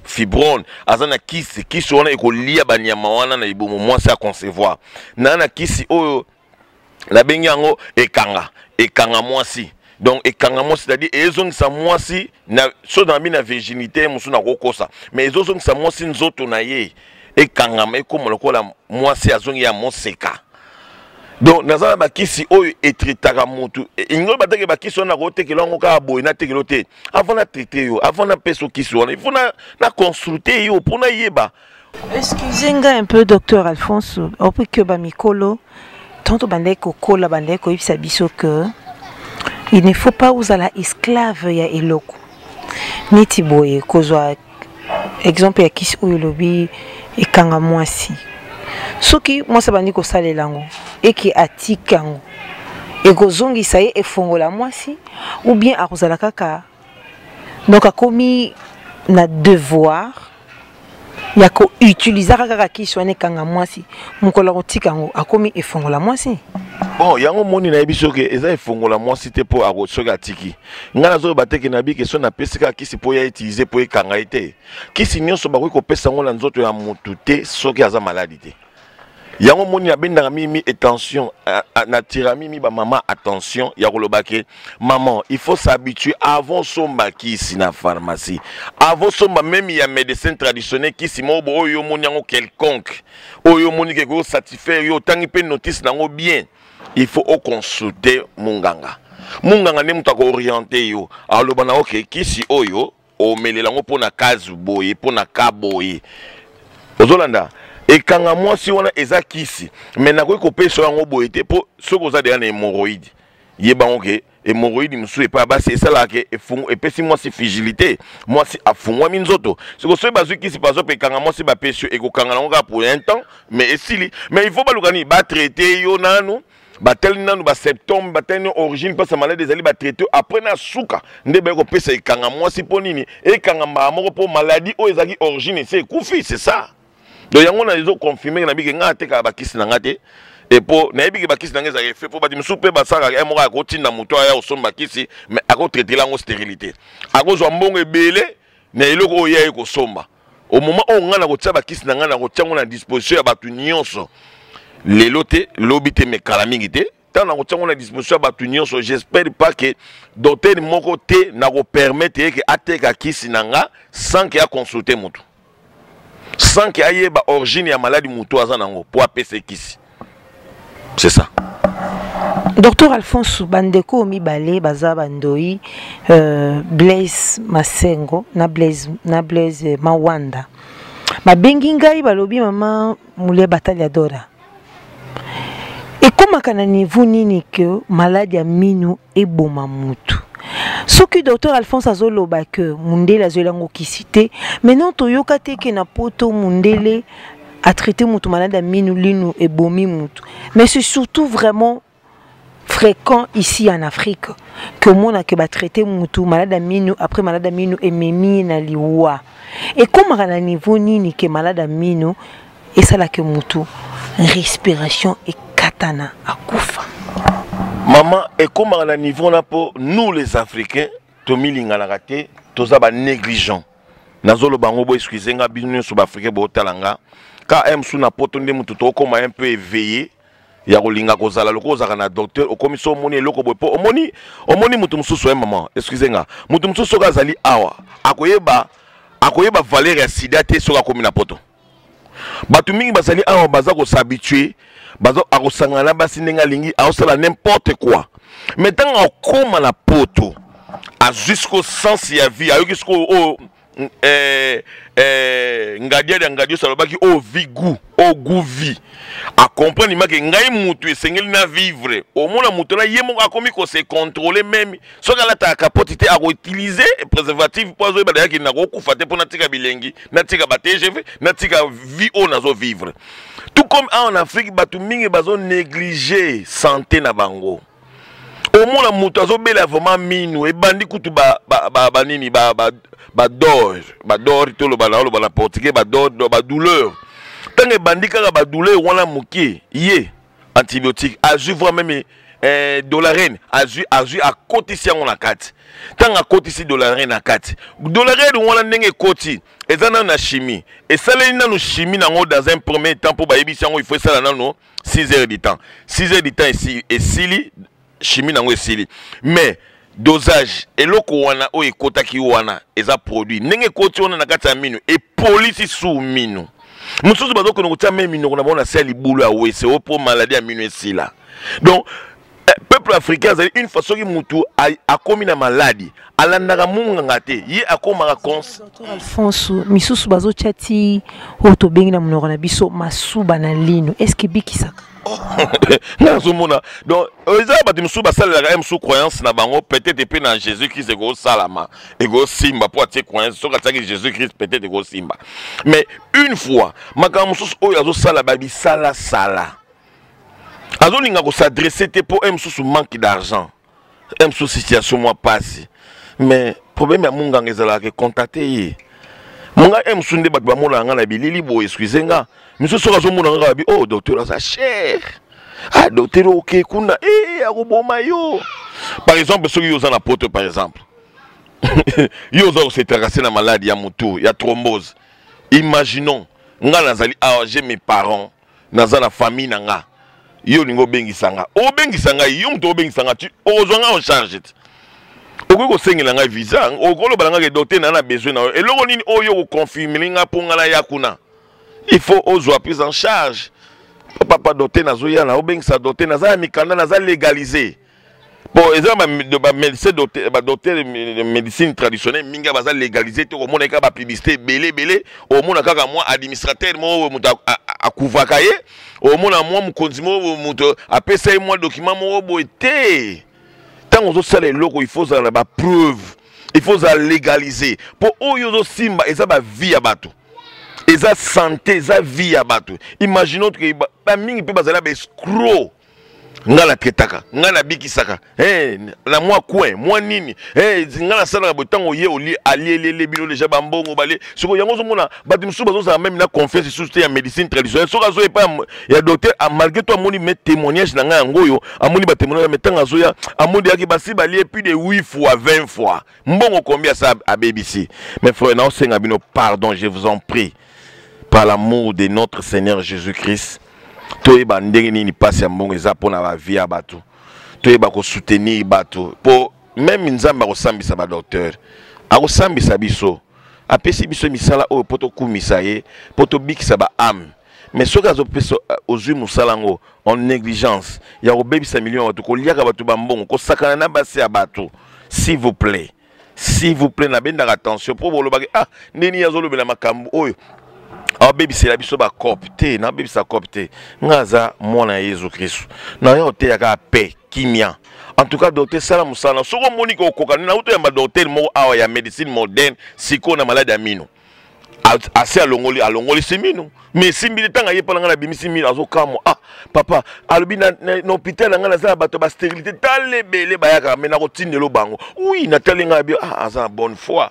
fibrone azana kisi wana ekolia banyama wana na libumu mwasi a concevoir na kisi oyo la bengi yango ekanga mwasi donc ekanga mwasi c'est-à-dire ezongisa mwasi na so na bina virginité musu na kokosa mais ezongisa mwasi nzoto na ye ekangama ekoma lokola mwasi azongi ya moseka donc nazala bakisi oyo etritaka mutu ingo bateke bakisi wana kotekela ngo ka boy na tekelo te avant na traiter yo avant na peso kisi wana il faut na consulter yo pour na yeba. Excusez-moi un peu docteur Alphonse au plus que ba mikolo tanto bandeko kola bandeko ibisa biso que il ne faut pas usala esclave ya eloko niti boye kozwa exemple ya kisi oyo lobi ekanga mwasi soki mwasi bandi kosalela yango eki atika yango ekozongisa ye efongola mwasi ou bien akozala kaka donc akomi na devoir ya ko utiliser kaka kisi wana ekanga mwasi mokolo kotika yango akomi efongola mwasi. Bon, yango moni na yebiso ke eza efongola mwasi te po akosoka atiki ngana zo bateke na bi question na pesika kisi po ya utiliser po ekanga ite kisi nyonso bakoki kopesa ngo na nzoto ya mutu te soki aza maladi te yango moni na bendanga mimi attention na tira mimi ba maman attention ya kolobake maman il faut s'habituer avant somba kisi na pharmacie avant somba même ya médecin traditionnel kisi mobo oyo moni yango quelconque oyo moni ke ko satisfaire yo tangi pe notice nango bien il faut consulter munganga ne muta ko orienter yo aloba na OK kisi oyo o melela ngo pona kazu boye pona kaboye ozolanda ekanga mwasi wana eza kisi mais na ko kopesa yango boye te po soko za de na hémorroïde yeba ngoke hémorroïde musu e pa basi esala ke efungo epesi mwasi fragilité mwasi afungwa minzoto soko so bazwi kisi pazo pe kanga mwasi ba pesio ekokanga ngo ka pour un temps mais esili mais il faut balukani ba traiter yo nanu batel nanu ba septembre batel origine pas maladie des ali ba traiter après na suka ndebe ko pesa ekanga mwasi po nini ekanga mba moko po maladie o ezaki origine c'est kufi c'est ça. Donc yango na zo confirmer na biki nga teka bakisi na ngate et po na biki bakisi na ngeza fait po badi musupe basaka e mo ka kotinda muto ya osomba kisi mais ako traiter lango stérilité ako zo mbongo ebele na eloko oya eko somba au moment où nga na ko tia bakisi na nga na ko tia ngo na disposition ya batu nyonso lelo te lobi te me kala mingi te tant na ko tia ngo na disposition ya batu nyonso j'espère pas que docteur moko te na ko permettre que ateka kisi na nga sans que a consulter mutu sans qu'il y ait ba origine ya maladie mutu azanango pour apesa kisi. C'est ça. Docteur Alphonse bandeko mibale baza bandoi Blaise Masengo na Blaise Mawanda babengi ngai balobi mama Mulia Bataliadora ekomaka na niveau nini ke maladie ya minu eboma mutu soki docteur Alphonse azoloba ke mundele azolango kisite maintenant toyoka teke na poto mundele a traité mutu malade minu linu et bomi mutu mais c'est surtout vraiment fréquent ici en Afrique que mon a que ba traiter mutu malade minu après malade minu et memi na liwa et comme à la niveau nini que malade minu et ça la que mutu respiration et katana akufa. Maman, et comme à la niveau là pour nous les Africains, tomilinga la raté, tozaba négligent. Nazolo bangobo excusez nga binu sur Afrique bo talanga. Ka emsu na potonde mutu to comme un peu éveillé. Ya kolinga kozala loko zaka na docteur o komiso moni loko bopo omoni mutu mususu maman excusez nga mutu mususu kazali awa akoyeba akoyeba valeur ya sida te soka komi na poto bato mingi bazali awa baza ko s'habituer baza akosangana basi ndenge alingi aosala n'importe quoi mais ntango akoma na poto a jusqu'au sens ya vie ayoki siko ngadio salobaki o vigu o guvi a comprendre maki ngai mutu esengeli na vivre au mona mutu na yemo akomi ko se contrôler même soka la ta capacité à utiliser préservatif pour zo ba yaki na ko kufa te pona tika bilengi na tika ba TGV na tika vie o nazo vivre tout comme en Afrique batu mingi bazo négliger santé na bango au moins la moutazo bela vraiment minu et bandi kutu ba nini ba dor to lo bala portugais ba dor ba douleur tant que bandi kaka ba douleur wana mukie yé antibiotique azu vraiment dolarine azu a côté si on a 4 tant à côté si dolarine à 4 dolarine wana ndenge côté ezana na chimie et ça na no chimie na dans un premier temps pour ba yebisi il faut ça na no 6 heures du temps 6 heures du temps ici et sili chimie nango esili mais dosage eloko wana o ekotaki wana eza produit ndenge koti wana na kati ya mino et police sous mino mususu bazoko ngotia même mino na bona sel libulu ya wese o pour maladie ya mino esila donc peuple africain azali une façon ki mutu a komi na maladie alandaka munganga te ye akomaka cons Alphonse misusu bazo chati oto bengi na munoko na biso masuba na lino est-ce que bikisaka donc eza bati musu basalelaka ye musu croyance na bango peut-être epe na Jésus-Christ ekosalama ekosimba po atie croyance soki atiaki Jésus-Christ peut-être ekosimba mais une fois makambo mosusu oyo azosala babisalasala azolinga kosadresse te po mususu manque d'argent mususu situation mwa pasi mais problème ya munganga ezalaka contacte ye munga mususu nde bato bamona nga na bilili boye excuse nga misusu soki azomona nga bi oh docteur aza cher ah docteur ok kuna akoboma yo par exemple soki yo oza na poto par exemple yo oza kose tracasser na maladie ya mutu ya thrombose imaginons nga nazali awa j'ai mes parents naza na famille na nga yo ningo bengisanga obengisanga yo mutu obengisanga tu ozwanga en charge te okoki kosengela ngai visa okoloba nanga ke docteur na besoin na yo eloko nini oyo koconfirmer nga mpo nga na ya kuna il faut ozwa prise en charge papa docteur nazoya na obengisa docteur naza mikanda naza légaliser bon eza ba médecin docteur médecine traditionnelle minga baza légaliser te komona ka ba publicité belé au mona kaka moi administrateur mo mutu akuvaka ye au mona moi mukonzi mo mutu apesa moi document mo boité tant on ça les locaux il faut ça la preuve il faut ça légaliser pour oyo simba eza ba vie ya bato eza santé eza vie ya bato imaginons que ba mingi pe bazala ba escroc ngala ketaka ngala bikisaka na moi coin moi nini ngala sala botango ye oli alielele bino déjà bambongo bale siko yango zomona bato musu bazo za même na confiance sur ya médecine traditionnelle soka zo epa ya docteur malgré toi moni met témoignage na nga ngoyo amoni ba témoignage metanga zo ya amoni yaki basi bali plus de 8 fois 20 fois mbongo combien ça à BBC mais frère na osenga bino pardon je vous en prie par l'amour de notre Seigneur Jésus-Christ toyeba ndenge nini pasi ya mbongo eza pona ba vie ya bato toyeba ko soutenir bato po même nzamba ko sambisa ba docteur akosambisa biso apesi biso misala oyo poto kumisa ye poto bikisa ba âme mais soki azopesa ozwi musala ngo en négligence ya kobebisa million bato koliaka bato bambongo kosakana na basi ya bato s'il vous plaît na bendaka attention po bolobaki ndeni yazolobela makambo oyo baby c'est la biso ba copte na baby sa copte ngaza mwana Yesu Kristo na yo te yaka paix kimia en tout cas docteur sala musala soko moni ko kokana na uto ya docteur mo awa ya médecine moderne siko na maladie amino assez alongoli semino mais simbi tanga yepa nga na bimisi mino azokamo papa alobi na hôpital nga na za bato ba stérilité talebele bayaka mais na ko tindelo bango oui na talinga bi aza bonne foi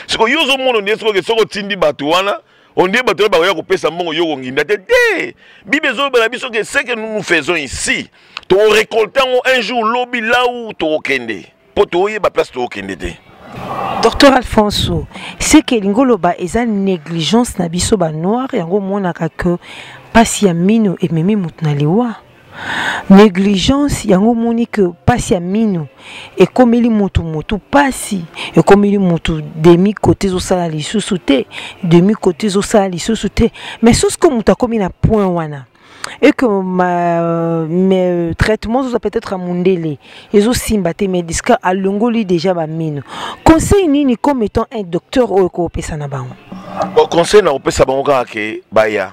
siko yozo mono ndesiko ke soko tindi bato wana on dit que tu vas pesa mbongo yo nginda te bible zo bela biso que ce que nous faisons ici to récolter un jour lobby là où to kende poto yeba place to kende te Docteur Alphonse c'est que l'ingoloba eza négligence na biso ba noir yango monaka que pasi ya mino et memi mutna liwa négligence yango moni que pasi ya mino ekomeli mutu pasi ekomeli mutu demi côté zosala lisusu te demi côté zosala lisusu te mais soki mutu akomi na point wana et que mes traitements sont peut-être à mondele et aussi mbaté médical à longoli déjà ba mino conseil nini comme étant un docteur au ko pesa na bango conseil na pesa bango ke baya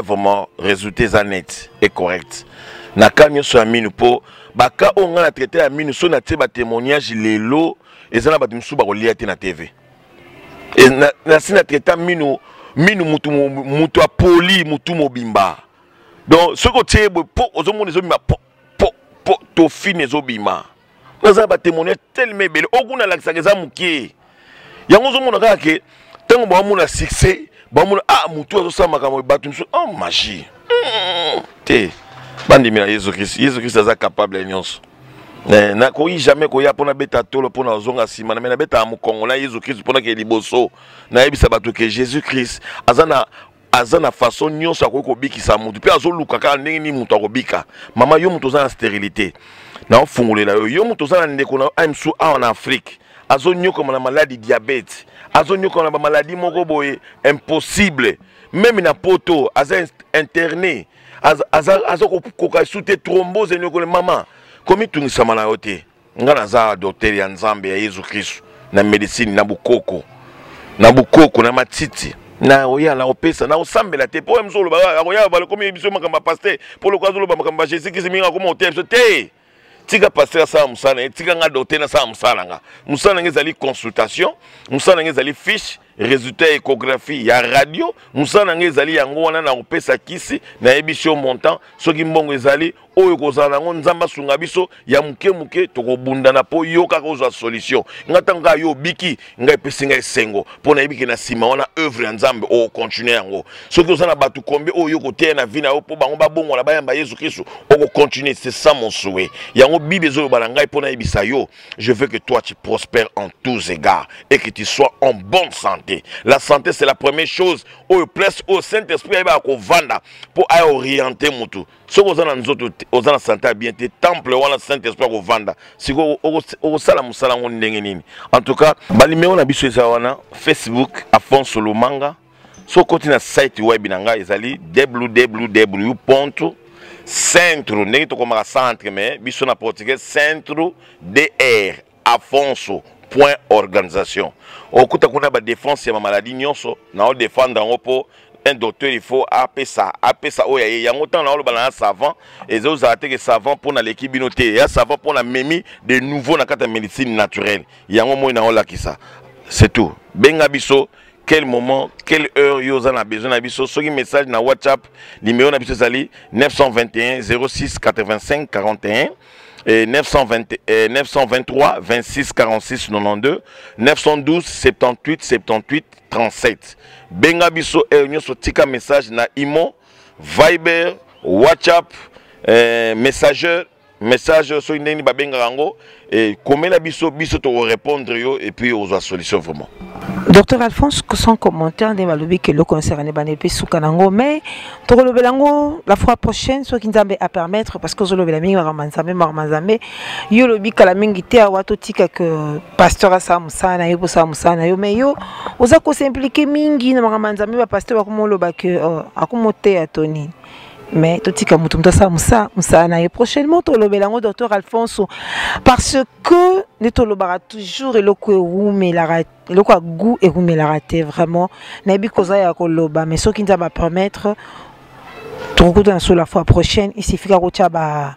vraiment résultats net et correct na kamio so amino po baka onga na traiter ya mino so na te ba témoignage lelo ezana ba timsu ba kolia te na TV et na sina traiter mino mutu a poli mutu mobimba. Donc, ce côté, pour aux hommes, les hommes, to fin les obima. Nous avons témoigné tellement belle. Au bout de la saga, mouki. Il y a un homme qui a que tant que mon a succès, bon ah moutou ça m'a comme battu oh magie. Té, bandi mina Jésus Christ est capable de nyonso. Na ko jamais ko ya pona beta tolo pona zonga sima na mena beta mu Congo na Jésus Christ pona ke liboso na yebisa bato ke Jésus Christ azana façon nyonso akoko bikisa mutu pe azoluka ka ndenge ni mutu akobika mama yo mutu za stérilité na ofungulela yo mutu za ndeko na amsu en Afrique azonyoka na maladie diabète azonyoka na maladie moko boye impossible même na poto aza interné azokoka sute thrombose nyoko le mama komi tungisa mana yote ngana za docteur ya Nzambe ya Yesu Kristo na médecine na bukoko na matiti na oya la opesa na osambela te po mzolo ba oya ba komi biso makamba pasteur po lo kwazolo ba makamba Jésus Christ minga ko motel so te tika pasteur sa musana tika nga docteur na sa musana nga musana ngezali consultation musana ngezali fiche résultat échographie ya radio musana ngezali yango wana na opesa kisi na ebisio montant soki mbongo ezali oyo kozala ngo nzamba sunga biso ya muke tokobunda na po yoka kozwa solution ngatanga yo biki ngai pesinga esengo pona ebiki na sima wana œuvre ya Nzambe o continuer yango soki ozana batu kombe oyo kote na vina po bango babongo la bayamba Yesu Kristo o continuer c'est ça mon souhait yango bible zo bala ngai pona ebisa yo je veux que toi tu prospères en tous égards et que tu sois en bonne santé. La santé c'est la première chose au place au Saint-Esprit va ko vanda pour orienter mutu soko ozana nzoto ozana santé bien te temple wala Saint-Esprit ko vanda siko o sala musala ngo ndenge nini en tout cas balimeo na biso eza wana Facebook Alphonse Lomanga soko tina site web nanga ezali www.centre ndenge to komaka centre mais biso na portugais centre dr Alfonso.organisation. Au coup de la défense, il y a maladie nyonso, na on défendre en repos. Un docteur il faut appeler ça oya il y a longtemps na on le balance savant et ils ont attaqué que savant pour l'équipe binoté il y a savant pour la mémi de nouveau dans la médecine naturelle il y a un moment na on la qui ça c'est tout benga biso quel moment quelle heure yo en a besoin na biso so message na WhatsApp numéro na biso sali 921 06 85 41 et 923 26 46 92 912 78 78 37 benga biso nyonso tika message na Imo Viber WhatsApp message so ndeni ba benga rango et komela biso to répondre yo et puis aux solutions vraiment. Docteur Alphonse, sans commentaire, de malobi que le concerne banepe soukanango, mais tokolobelango la fois prochaine, soit qui nous a permettre parce que zolo belangi marmanzame, yo lobi kala mingi te awato tika que pasteur asa musana yo posa musana yo mais yo oza ko s'impliquer mingi na marmanzame ba pasteur akomo ba que akomote atoni. Mais tout tika mutu mtasa musana et prochainement tolobelango docteur Alphonse parce que ne tolobara toujours eloko erumelara eloko a goût erumelara te vraiment na bi koza ya koloba mais ce qui nous va permettre tokota sur la fois prochaine il suffit ka ba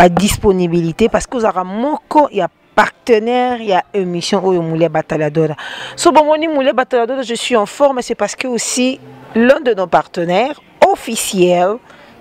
disponibilité parce que ozara moko ya partenaire, il y a une émission où Moulé Bataladora. So bon Moulé Bataladora, je suis en forme, c'est parce que aussi l'un de nos partenaires officiels,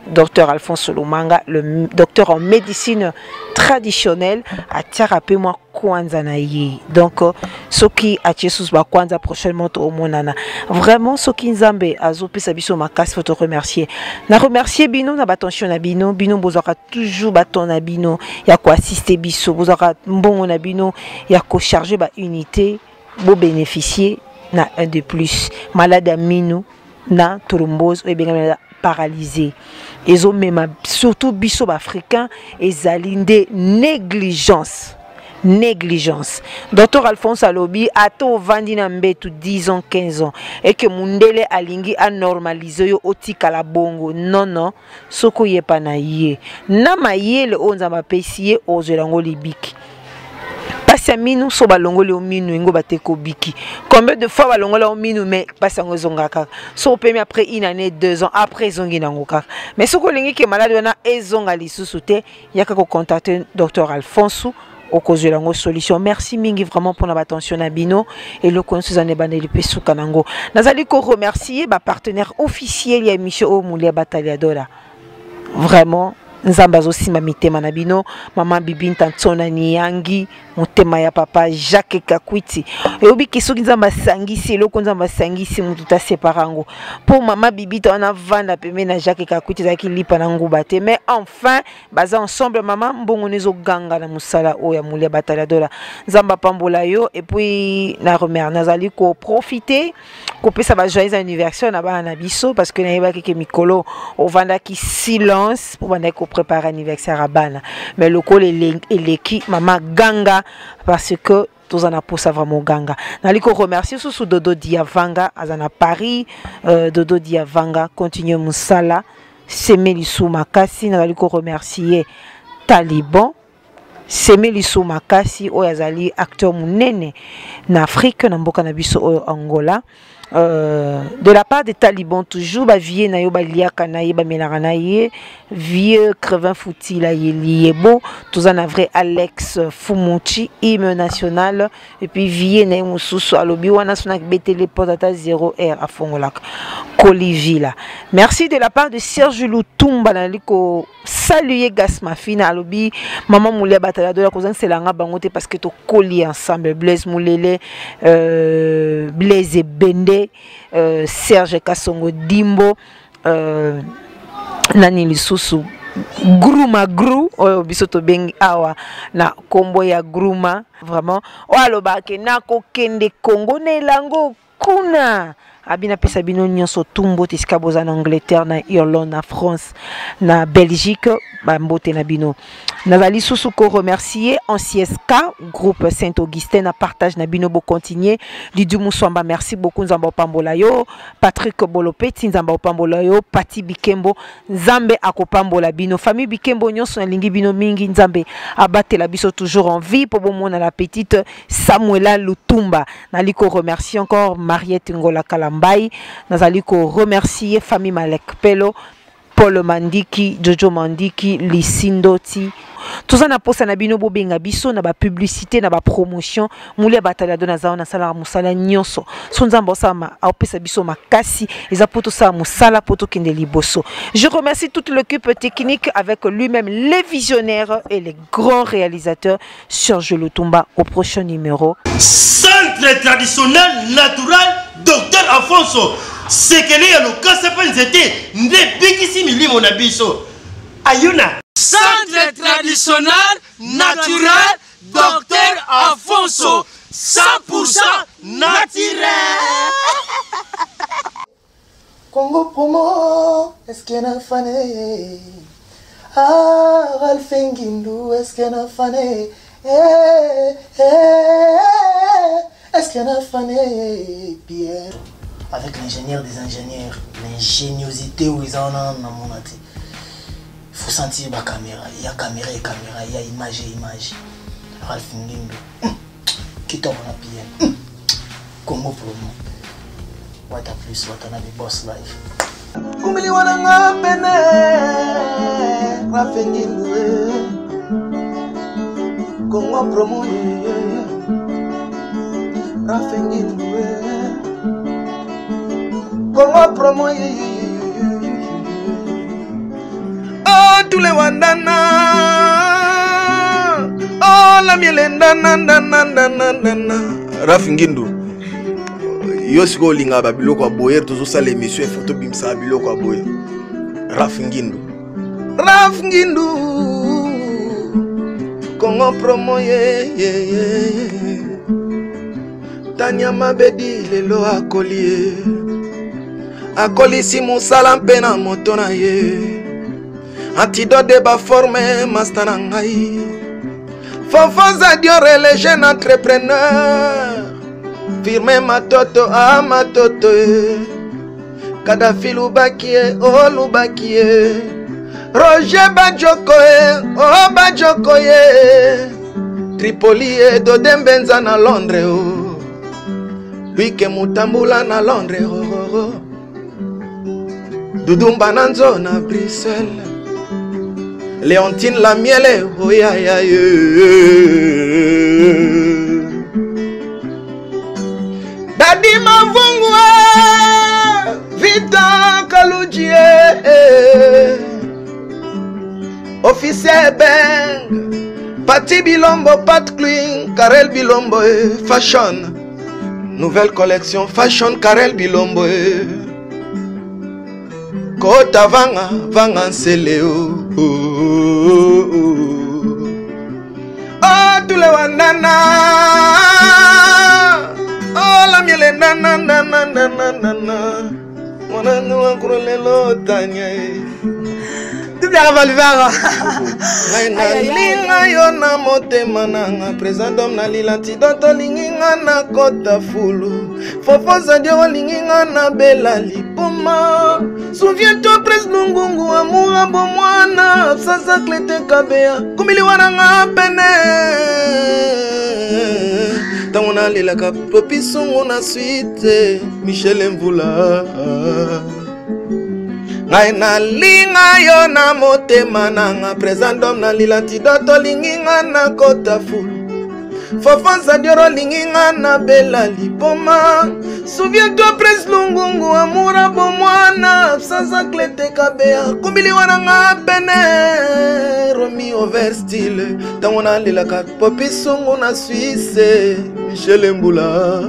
Dr Alphonse Lomanga, le docteur en médecine traditionnelle, a thérapé moi Kwanza naïe. Donc ce qui a Jesus ba Kwanza prochainement au monana. Vraiment ce qui nzambe azope sabiso makas faut te remercier. Na remercier bino na attention na bino bozaka toujours baton na bino ya ko assister biso bozaka mbongo na bino ya ko charger ba unité bo bénéficier na un de plus malade amino na thrombose et bien paralysé. Ils ont même surtout biso africain ezali nde négligence. Négligence. Docteur Alphonse Alobi ato vandi na mbetu 10 ans 15 ans et que mundele alingi a normaliser yo otika la bongo non soko yepa na ye na mayele onza mapesi ye ozelango libiki pasi minu so balongole o minu ngo bateko biki combien de fois balongola o minu mais pasi ngo zongaka so pemi après une année 2 ans après zongi nango kaka mais soko lingi ke malade wana ezonga lisusu te yaka ko contacter docteur Alphonse au cause de la solution. Merci mingi vraiment pour notre attention à Bino et le conseil en ebaneli pesu kanango. Nazali ko remercier ba partenaire officiel ya Micho Moulia Bataliadora. Vraiment nzamba zo sima mitema na bino mama Bibi Ntantsona Niyangi motema ya papa Jacques Kakwiti et obi kisoki nzamba sangisi eloko nzamba sangisi mutu ta separango pour mama Bibi tona vanda peme na Jacques Kakwiti zaki lipa na nguba te mais enfin baza ensemble mama mbongo nezo ganga na musala oya Moulia Bataliadora nzamba pambola yo et puis na remercier nazali ko profiter ko pesa ba joyeux anniversaire na bana biso parce que na yeba ke mikolo o vanda ki silence pour bana ko préparer anniversaire à Bana mais le col est maman ganga parce que tous en a pour ça vraiment ganga naliko remercier sous Dodo Diavanga azana Paris Dodo Diavanga continue musala Semelisu Makasi naliko remercier Taliban Semelisu Makasi oyazali acteur munene na Afrique na mboka na biso Angola. De la part des talibans toujours ba vie na yo ba liaka na ye ba melaka na ye vieux crevin fouti la yeliebo tous en vrai Alex Fumuchi hymne national et puis vie na mususu alobi wana sona betele potata 0R à Fongolak Colivila. Merci de la part de Serge Lutumba na liko saluer Gasmafina alobi maman Moulia Bataliadora kozan selanga bangote parce que to coller ensemble Blaise Moulele Blaise Bende Serge Kasongo Dimbo nani lisusu Gruma Gru bisoto bengi awa na kombo ya Gruma vraiment o alobake nako kende Congo ne lango kuna abina pesa bino nyonso tumbo tisika boza na Angleterre na Irlande na France na Belgique ba mbote na bino nazali susu ko remercier en CSK groupe Saint-Augustin na partage na bino bo continuer Lidu Muswamba merci beaucoup nzamba pambola yo Patrick Bolopeti nzamba pambola yo Pati Bikembo nzambe akopambola bino famille Bikembo nyonso na lingi bino mingi nzambe abatela biso toujours en vie pour bon mona la petite Samuela Lutumba naliko remercier encore Mariette Ngola Kalambai nazali ko remercier famille Malek Pelo Paul Mandiki, Jojo Mandiki, Lisindoti. Tout ça na posa na bino bo benga biso na ba publicité na ba promotion Moulia Bataliadora za na sala musala nyonso. Sonzamba sama opesa biso makasi eza poto sa musala poto kende liboso. Je remercie toute l'équipe technique avec lui-même les visionnaires et les grands réalisateurs Serge Lutumba au prochain numéro. Centre traditionnel naturel Docteur Alfonso. C'est que les locaux c'est pas c'était ne bikisi milimo na biso. Ayuna. Centre traditionnel naturel Docteur Alfonso 100% naturel. Congo promo est-ce qu'il y a fané? Ah Ralphingindu est-ce qu'il y a fané? Est-ce qu'il y a fané Pierre? Avec l'ingénieur des ingénieurs, l'ingéniosité où ils en ont dans mon athée. Il faut sentir la caméra, il y a caméra, il y a image et image. Ralph Ngindu, qui tombe en appui. Congo promo. What a plus, what a nabi boss life. Kumili wananga pene, Ralph Ngindu, Congo promo, Ralph Ngindu. Congo promo oh tous les wandana oh la mielendana Rafingindu yosiko linga ba biloko aboyer tozo sala émission photo bimsa biloko aboyer Rafingindu Congo promo Tanya Mabedi lelo akolier akolisi mosala mpe na moto na ye antidote baforme masta na ngai Fonfonza Diore le jeune entrepreneur firme matoto a matoto Kadafi Lubakie o Lubakie Roger Bajokoe o Bajokoye Tripoli e Dodembenza na Londres o Lui ke mutambula na Londres o Dudumba Nanzo na Bruxelles Léontine la miele oh ya ya Dadi Mavungwa Vita Kalujie Officier Beng Pati Bilombo Pat Clean Karel Bilombo Fashion Nouvelle collection Fashion Karel Bilombo Kota Vanga Nseleo Oh, tous les wanana Oh, la miele nana Mwana nuwa kurolelo tanya Double revolver Linga yo na motema nanga Présent d'homme na lilantidoto Linginga na kota fulu Fonfonza Diore linginga na bela lipoma Souviens-toi pres lungungu amour bomwana Sasa klete kabea Kumili wananga pene Tangona lilaka popisungu na suite Michel Mvula Ngai na linga yo na motema nanga Présent d'homme na lilantidoto linginga na kota fulu Fonfonza Diore linginga na bela lipoma Souviens-toi pres lungungu amura bomwana Sasa klete kabea Kumbili wananga pene Romi over style Tangona lilaka popisungu na Suisse Michel Mbula